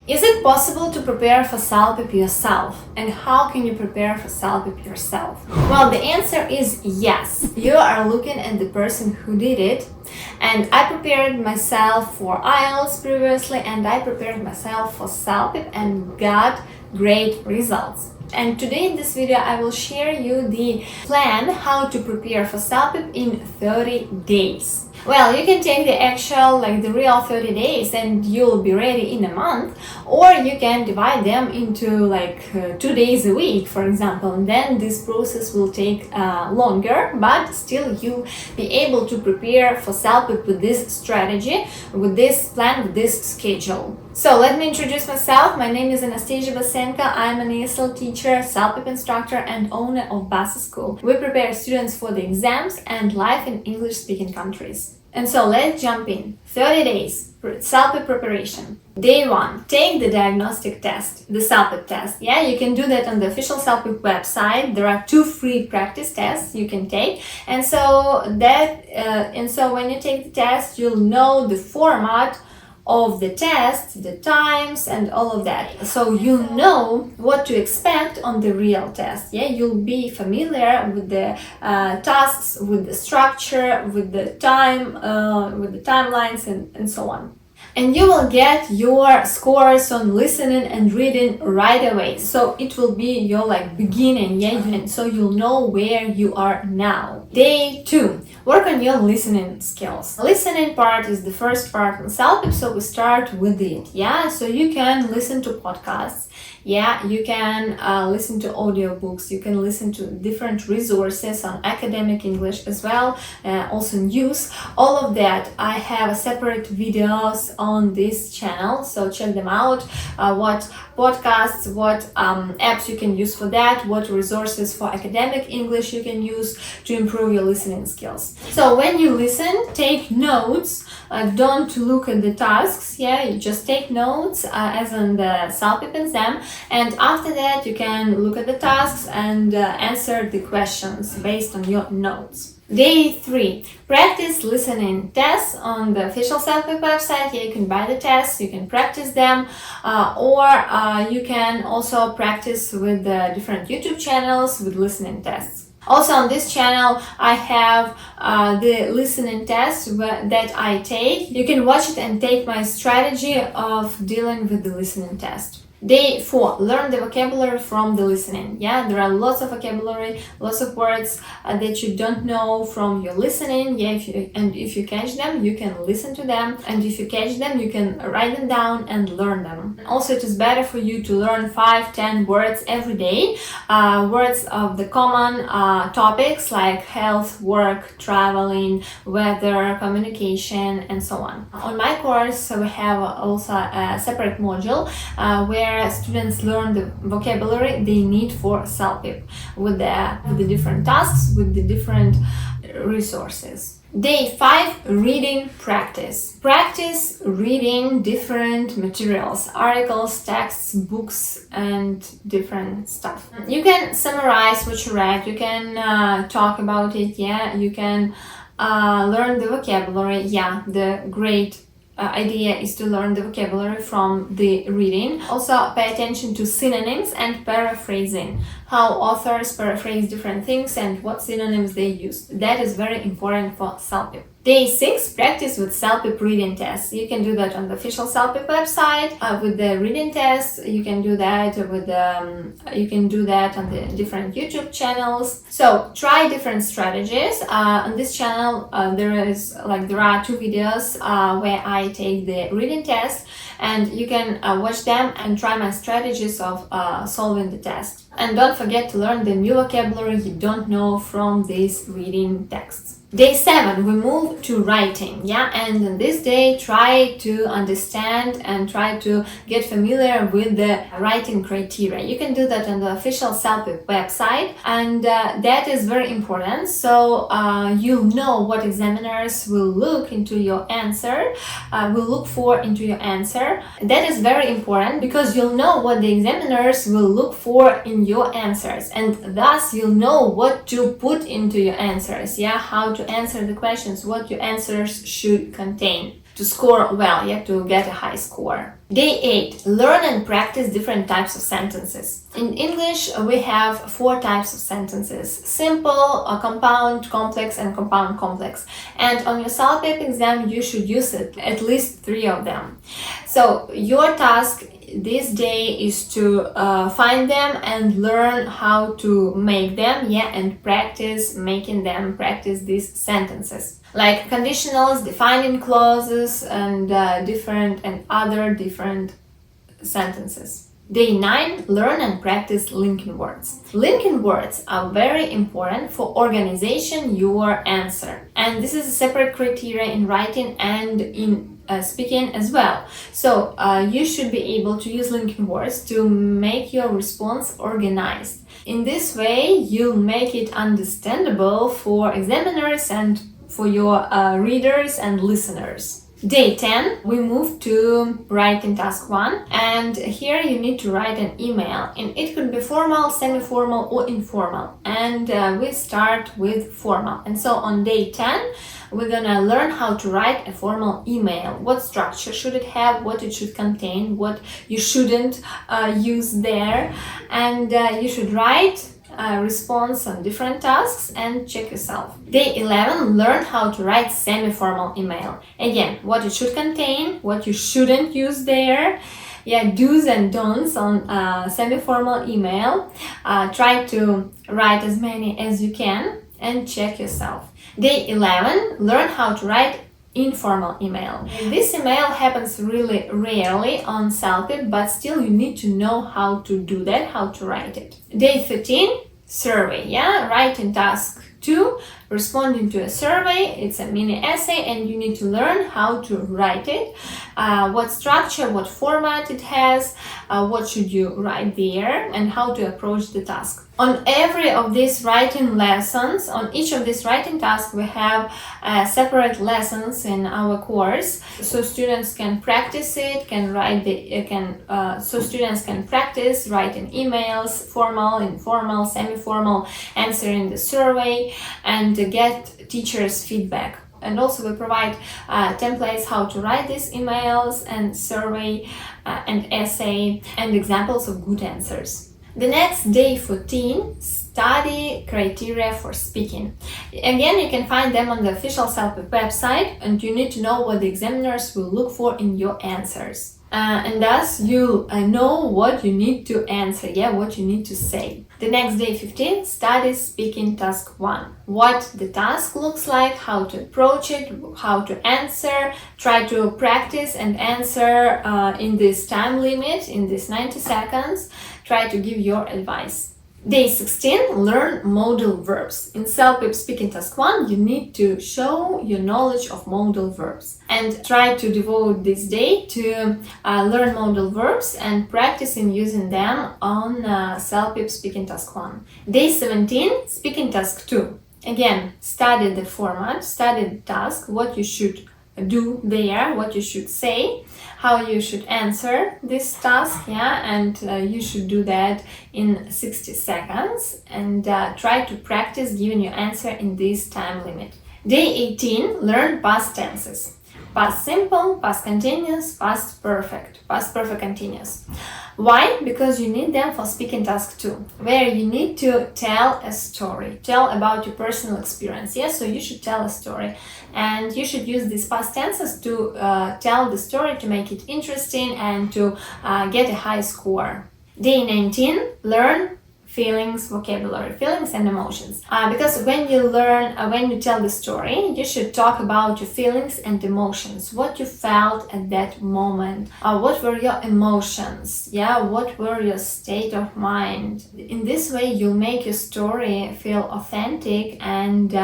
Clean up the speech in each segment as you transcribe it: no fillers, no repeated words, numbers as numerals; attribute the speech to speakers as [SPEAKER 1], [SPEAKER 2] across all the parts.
[SPEAKER 1] Is it possible to prepare for CELPIP yourself? And how can you prepare for CELPIP yourself? Well, the answer is yes. You are looking at the person who did it. And I prepared myself for IELTS previously, and I prepared myself for CELPIP and got great results. And today in this video I will share you the plan how to prepare for CELPIP in 30 days. Well, you can take the actual, the real 30 days and you'll be ready in a month, or you can divide them into 2 days a week, for example, and then this process will take longer, but still you'll be able to prepare for CELPIP with this strategy, with this plan, with this schedule. So let me introduce myself. My name is Anastasia Basenko. I'm an ESL teacher, CELPIP instructor, and owner of Basa School. We prepare students for the exams and life in English-speaking countries. And so let's jump in. 30 days, CELPIP preparation. Day 1, take the diagnostic test, the CELPIP test. Yeah, you can do that on the official CELPIP website. There are 2 free practice tests you can take. And so when you take the test, you'll know the format of the test, the times, and all of that. So you know what to expect on the real test. Yeah, you'll be familiar with the tasks, with the structure, with the time, with the timelines, and so on. And you will get your scores on listening and reading right away. So it will be your beginning, yeah, and so you'll know where you are now. Day 2, work on your listening skills. The listening part is the first part in CELPIP, so we start with it, yeah. So you can listen to podcasts, yeah, you can listen to audiobooks, you can listen to different resources on academic English as well, also news, all of that. I have separate videos on this channel, so check them out. What podcasts, what apps you can use for that, what resources for academic English you can use to improve your listening skills. So when you listen, take notes. Don't look at the tasks, yeah, you just take notes as in the CELPIP exam, and after that you can look at the tasks and answer the questions based on your notes. Day 3, practice listening tests on the official CELPIP website. Yeah, you can buy the tests, you can practice them, or you can also practice with the different YouTube channels with listening tests. Also on this channel I have the listening test that I take. You can watch it and take my strategy of dealing with the listening test. Day 4, learn the vocabulary from the listening. Yeah, there are lots of vocabulary, lots of words that you don't know from your listening. Yeah, if you catch them, you can listen to them, and if you catch them, you can write them down and learn them. Also, it is better for you to learn 5-10 words every day, words of the common topics like health, work, traveling, weather, communication, and so on. On my course, we have also a separate module where students learn the vocabulary they need for CELPIP with the different tasks, with the different resources. Day 5, reading practice. Practice reading different materials, articles, texts, books, and different stuff. You can summarize what you read, you can talk about it, yeah, you can learn the vocabulary, yeah, the great idea is to learn the vocabulary from the reading. Also pay attention to synonyms and paraphrasing, how authors paraphrase different things and what synonyms they use. That is very important for CELPIP. Day 6, practice with CELPIP reading tests. You can do that on the official CELPIP website with the reading tests. You can do that on the different YouTube channels. So try different strategies. On this channel there are 2 videos where I take the reading test, and you can watch them and try my strategies of solving the test. And don't forget to learn the new vocabulary you don't know from these reading texts. Day 7, we move to writing, yeah, and on this day try to understand and try to get familiar with the writing criteria. You can do that on the official CELPIP website, and that is very important, so you'll know what examiners will look into your answer, will look for into your answer. That is very important because you'll know what the examiners will look for in your answers, and thus you'll know what to put into your answers, yeah, how to answer the questions, what your answers should contain. to score well, to get a high score. Day 8, learn and practice different types of sentences. In English, we have 4 types of sentences: simple, compound, complex, and compound complex. And on your CELPIP exam, you should use at least 3 of them. So your task this day is to find them and learn how to make them, and practice making them, practice these sentences. Like conditionals, defining clauses, and other different sentences. Day 9, learn and practice linking words. Linking words are very important for organization your answer. And this is a separate criteria in writing and in speaking as well. So you should be able to use linking words to make your response organized. In this way, you'll make it understandable for examiners and for your readers and listeners. Day 10, we move to writing task 1, and here you need to write an email, and it could be formal, semi-formal, or informal, and we start with formal. And so on day 10, we're gonna learn how to write a formal email. What structure should it have, what it should contain, what you shouldn't use there, and you should write response on different tasks and check yourself. Day 11, learn how to write semi-formal email. Again, what it should contain, what you shouldn't use there, do's and don'ts on semi-formal email. Try to write as many as you can and check yourself. Day 11, learn how to write informal email. This email happens really rarely on CELPIP, but still you need to know how to do that, how to write it. Day 13, survey, writing task 2, responding to a survey. It's a mini essay and you need to learn how to write it, what structure, what format it has, what should you write there, and how to approach the task. On every of these writing lessons, on each of these writing tasks, we have separate lessons in our course, so students can practice it, so students can practice writing emails, formal, informal, semi-formal, answering the survey, and get teachers' feedback. And also we provide templates how to write these emails and survey and essay and examples of good answers. The next, day 14, study criteria for speaking. Again, you can find them on the official CELPIP website, and you need to know what the examiners will look for in your answers. And thus you'll know what you need to answer, what you need to say. The next, day 15, study speaking task 1. What the task looks like, how to approach it, how to answer. Try to practice and answer in this time limit, in this 90 seconds. Try to give your advice. Day 16, learn modal verbs. In CELPIP speaking task 1, you need to show your knowledge of modal verbs and try to devote this day to learn modal verbs and practice in using them on CELPIP speaking task 1. Day 17, speaking task 2. Again, study the format, study the task, what you should do there, what you should say, how you should answer this task, and you should do that in 60 seconds and try to practice giving your answer in this time limit. Day 18, learn past tenses. Past simple, past continuous, past perfect continuous. Why? Because you need them for speaking task 2, where you need to tell a story, tell about your personal experience. So you should tell a story, and you should use these past tenses to tell the story, to make it interesting and to get a high score. Day 19, learn feelings, vocabulary, feelings and emotions. Because when you tell the story, you should talk about your feelings and emotions, what you felt at that moment, what were your emotions, what were your state of mind. In this way, you'll make your story feel authentic and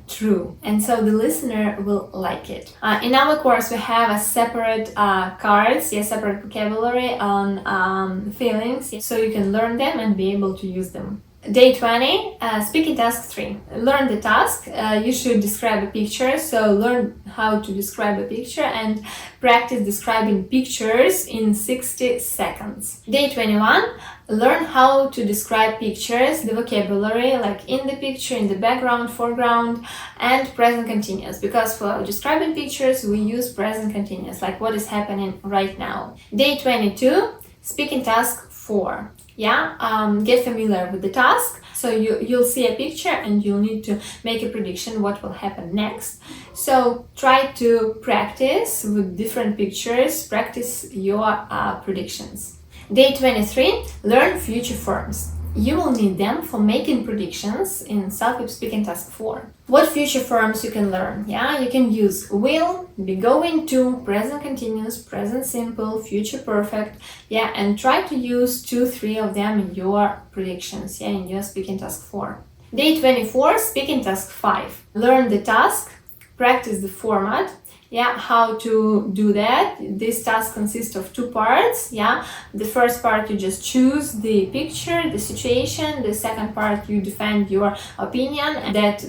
[SPEAKER 1] true, and so the listener will like it. In our course, we have a separate cards, separate vocabulary on feelings, so you can learn them and be able to use them. Day 20, speaking task 3. Learn the task. You should describe a picture. So learn how to describe a picture and practice describing pictures in 60 seconds. Day 21, learn how to describe pictures, the vocabulary, like in the picture, in the background, foreground, and present continuous. Because for describing pictures, we use present continuous, like what is happening right now. Day 22, speaking task 4. Get familiar with the task. So you'll see a picture and you'll need to make a prediction what will happen next. So try to practice with different pictures, practice your predictions. Day 23, learn future forms. You will need them for making predictions in CELPIP Speaking Task 4. What future forms you can learn? You can use will, be going to, present continuous, present simple, future perfect, and try to use 2-3 of them in your predictions, in your Speaking Task 4. Day 24, Speaking Task 5. Learn the task, practice the format. How to do that. This task consists of 2 parts. The first part, you just choose the picture, the situation. The second part, you defend your opinion that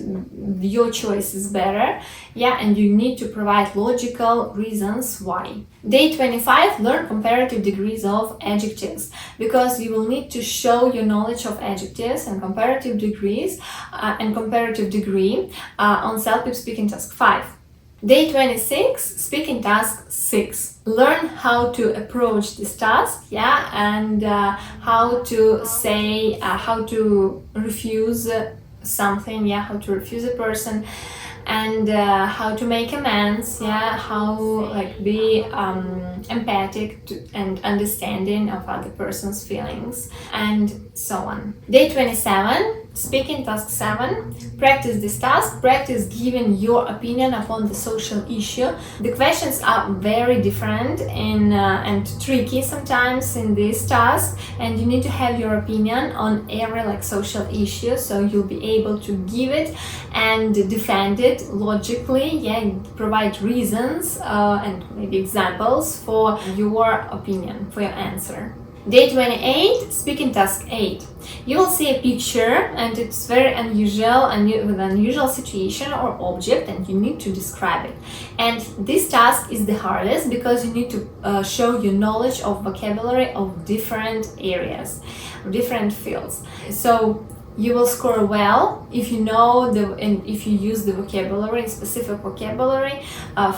[SPEAKER 1] your choice is better. And you need to provide logical reasons why. Day 25, learn comparative degrees of adjectives, because you will need to show your knowledge of adjectives and comparative degrees and comparative degree on CELPIP Speaking Task 5. Day 26, Speaking Task 6. Learn how to approach this task, and how to say, how to refuse something, how to refuse a person, and how to make amends, how be empathic and understanding of other person's feelings, and so on. Day 27, Speaking Task 7. Practice this task. Practice giving your opinion upon the social issue. The questions are very different and tricky sometimes in this task, and you need to have your opinion on every social issue, so you'll be able to give it and defend it logically, and provide reasons and maybe examples for your opinion, for your answer. Day 28, Speaking Task 8. You will see a picture and it's very unusual and with an unusual situation or object, and you need to describe it. And this task is the hardest because you need to show your knowledge of vocabulary of different areas, different fields. So you will score well if you know and if you use the vocabulary, specific vocabulary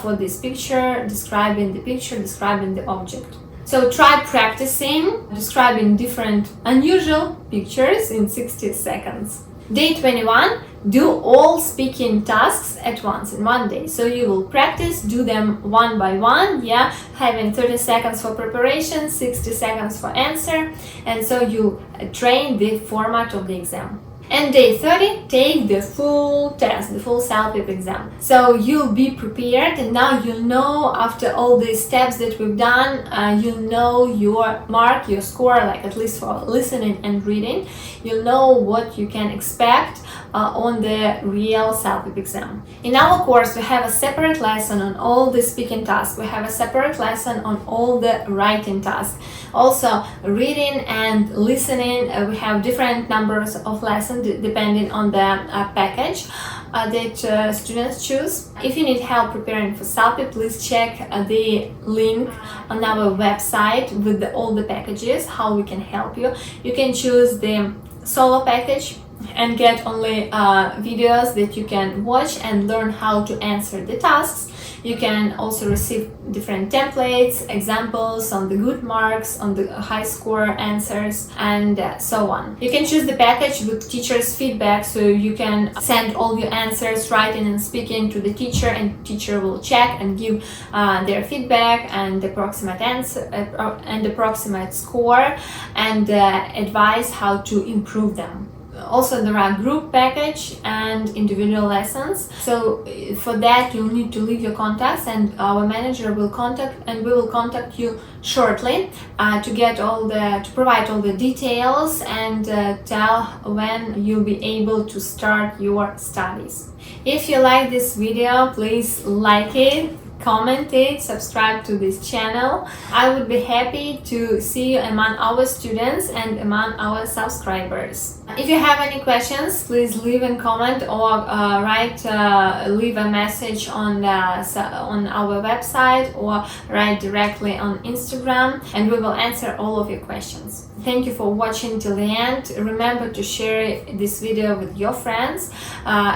[SPEAKER 1] for this picture, describing the picture, describing the object. So try practicing describing different unusual pictures in 60 seconds. Day 21, do all speaking tasks at once in one day. So you will practice, do them one by one, having 30 seconds for preparation, 60 seconds for answer, and so you train the format of the exam. And day 30, take the full test, the full CELPIP exam. So you'll be prepared, and now you'll know, after all these steps that we've done, you'll know your mark, your score, at least for listening and reading. You'll know what you can expect on the real CELPIP exam. In our course, we have a separate lesson on all the speaking tasks. We have a separate lesson on all the writing tasks. Also, reading and listening, we have different numbers of lessons depending on the package that students choose. If you need help preparing for CELPIP, please check the link on our website with all the packages, how we can help you. You can choose the solo package and get only videos that you can watch and learn how to answer the tasks. You can also receive different templates, examples on the good marks, on the high score answers, and so on. You can choose the package with teacher's feedback, so you can send all your answers, writing and speaking, to the teacher, and teacher will check and give their feedback and approximate answer and approximate score, and advise how to improve them. Also, there are group package and individual lessons. So for that, you'll need to leave your contacts, and our manager will contact you shortly to provide all the details and tell when you'll be able to start your studies. If you like this video, please like it, comment it, subscribe to this channel. I would be happy to see you among our students and among our subscribers. If you have any questions, please leave a comment or leave a message on our website or write directly on Instagram, and we will answer all of your questions. Thank you for watching till the end. Remember to share this video with your friends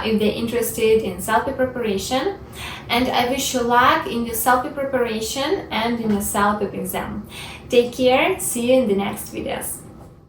[SPEAKER 1] if they're interested in CELPIP preparation. And I wish you luck in your CELPIP preparation and in your CELPIP exam. Take care. See you in the next videos.